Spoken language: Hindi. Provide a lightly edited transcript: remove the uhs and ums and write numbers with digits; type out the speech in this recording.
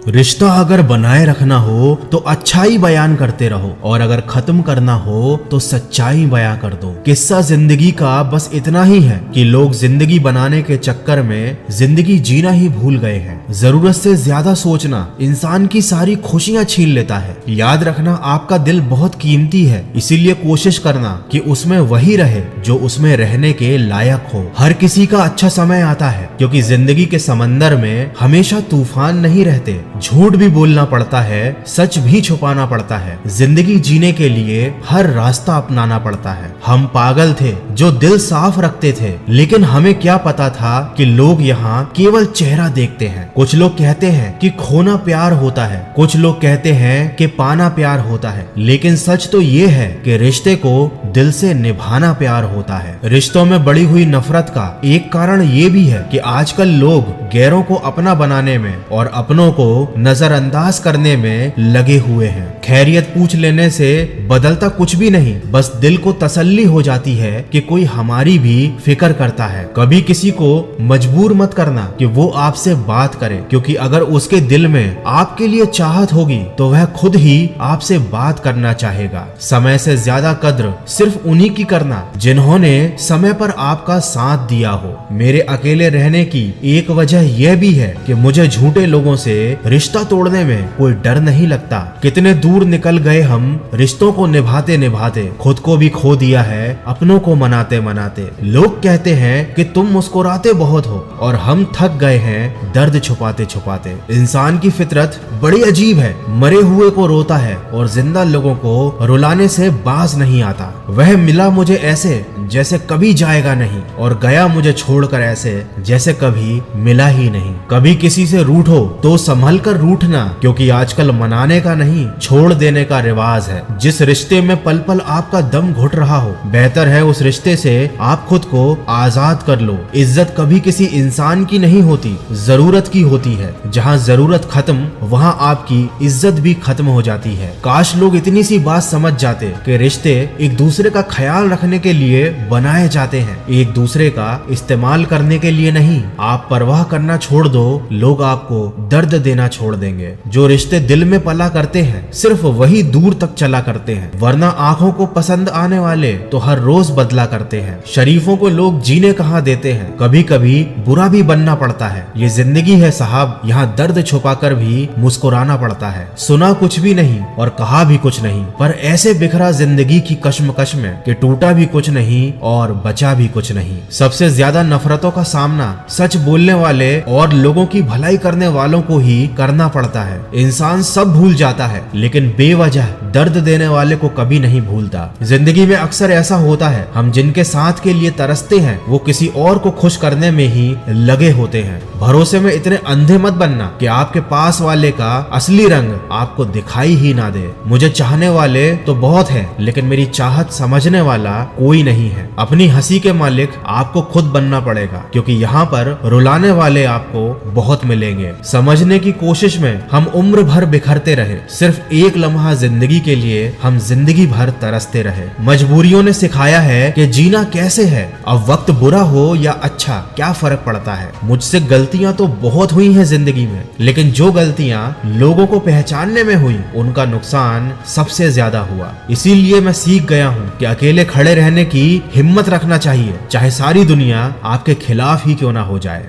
रिश्ता अगर बनाए रखना हो तो अच्छाई बयान करते रहो और अगर खत्म करना हो तो सच्चाई बयां कर दो। किस्सा जिंदगी का बस इतना ही है कि लोग जिंदगी बनाने के चक्कर में जिंदगी जीना ही भूल गए हैं। जरूरत से ज्यादा सोचना इंसान की सारी खुशियां छीन लेता है। याद रखना आपका दिल बहुत कीमती है, इसीलिए कोशिश करना कि उसमें वही रहे जो उसमें रहने के लायक हो। हर किसी का अच्छा समय आता है, क्योंकि जिंदगी के समंदर में हमेशा तूफान नहीं रहते। झूठ भी बोलना पड़ता है, सच भी छुपाना पड़ता है। जिंदगी जीने के लिए हर रास्ता अपनाना पड़ता है। हम पागल थे जो दिल साफ रखते थे, लेकिन हमें क्या पता था कि लोग यहाँ केवल चेहरा देखते हैं। कुछ लोग कहते हैं कि खोना प्यार होता है, कुछ लोग कहते हैं कि पाना प्यार होता है, लेकिन सच तो ये है कि रिश्ते को दिल से निभाना प्यार होता है। रिश्तों में बढ़ी हुई नफरत का एक कारण ये भी है कि आजकल लोग गैरों को अपना बनाने में और अपनों को नजरअंदाज करने में लगे हुए हैं। खैरियत पूछ लेने से बदलता कुछ भी नहीं, बस दिल को तसल्ली हो जाती है कि कोई हमारी भी फिक्र करता है। कभी किसी को मजबूर मत करना कि वो आपसे बात करे, क्योंकि अगर उसके दिल में आपके लिए चाहत होगी तो वह खुद ही आपसे बात करना चाहेगा। समय से ज्यादा कद्र सिर्फ उन्हीं की करना जिन्होंने समय पर आपका साथ दिया हो। मेरे अकेले रहने की एक वजह यह भी है कि मुझे झूठे लोगों से रिश्ता तोड़ने में कोई डर नहीं लगता। कितने दूर निकल गए हम रिश्तों को निभाते निभाते, खुद को भी खो दिया है अपनों को मनाते मनाते। लोग कहते हैं कि तुम मुस्कुराते बहुत हो और हम थक गए हैं दर्द छुपाते छुपाते। इंसान की फितरत बड़ी अजीब है, मरे हुए को रोता है और जिंदा लोगों को रुलाने से बाज नहीं आता। वह मिला मुझे ऐसे जैसे कभी जाएगा नहीं और गया मुझे छोड़कर ऐसे जैसे कभी मिला ही नहीं। कभी किसी से रूठो तो संभल कर रूठना, क्योंकि आजकल मनाने का नहीं छोड़ देने का रिवाज है। जिस रिश्ते में पल पल आपका दम घुट रहा हो, बेहतर है उस रिश्ते से आप खुद को आजाद कर लो। इज्जत कभी किसी इंसान की नहीं होती, जरूरत की होती है। जहाँ जरूरत खत्म वहाँ आपकी इज्जत भी खत्म हो जाती है। काश लोग इतनी सी बात समझ जाते कि रिश्ते एक दूसरे का ख्याल रखने के लिए बनाए जाते हैं, एक दूसरे का इस्तेमाल करने के लिए नहीं। आप परवाह करना छोड़ दो, लोग आपको दर्द देना छोड़ देंगे। जो रिश्ते दिल में पला करते हैं सिर्फ वही दूर तक चला करते हैं, वरना आंखों को पसंद आने वाले तो हर रोज बदला करते हैं। शरीफों को लोग जीने कहाँ देते हैं, कभी कभी बुरा भी बनना पड़ता है। ये जिंदगी है साहब, यहाँ दर्द छुपाकर भी मुस्कुराना पड़ता है। सुना कुछ भी नहीं और कहा भी कुछ नहीं, पर ऐसे बिखरा जिंदगी की कश्मकश में कि टूटा भी कुछ नहीं और बचा भी कुछ नहीं। सबसे ज्यादा नफरतों का सामना सच बोलने वाले और लोगों की भलाई करने वालों को ही करना पड़ता है। इंसान सब भूल जाता है, लेकिन बेवजह दर्द देने वाले को कभी नहीं भूलता। जिंदगी में अक्सर ऐसा होता है, हम जिनके साथ के लिए तरसते हैं वो किसी और को खुश करने में ही लगे होते हैं। भरोसे में इतने अंधे मत बनना कि आपके पास वाले का असली रंग आपको दिखाई ही ना दे। मुझे चाहने वाले तो बहुत हैं, लेकिन मेरी चाहत समझने वाला कोई नहीं है। अपनी हंसी के मालिक आपको खुद बनना पड़ेगा, क्योंकि यहाँ पर रुलाने वाले आपको बहुत मिलेंगे। समझने की कोशिश में हम उम्र भर बिखरते रहे, सिर्फ एक लम्हा जिंदगी के लिए हम जिंदगी भर तरसते रहे। मजबूरियों ने सिखाया है कि जीना कैसे है। अब वक्त बुरा हो या अच्छा क्या फर्क पड़ता है। मुझसे गलतियां तो बहुत हुई हैं जिंदगी में, लेकिन जो गलतियां लोगों को पहचानने में हुई उनका नुकसान सबसे ज्यादा हुआ। इसीलिए मैं सीख गया हूँ कि अकेले खड़े रहने की हिम्मत रखना चाहिए, चाहे सारी दुनिया आपके खिलाफ ही क्यों ना हो जाए।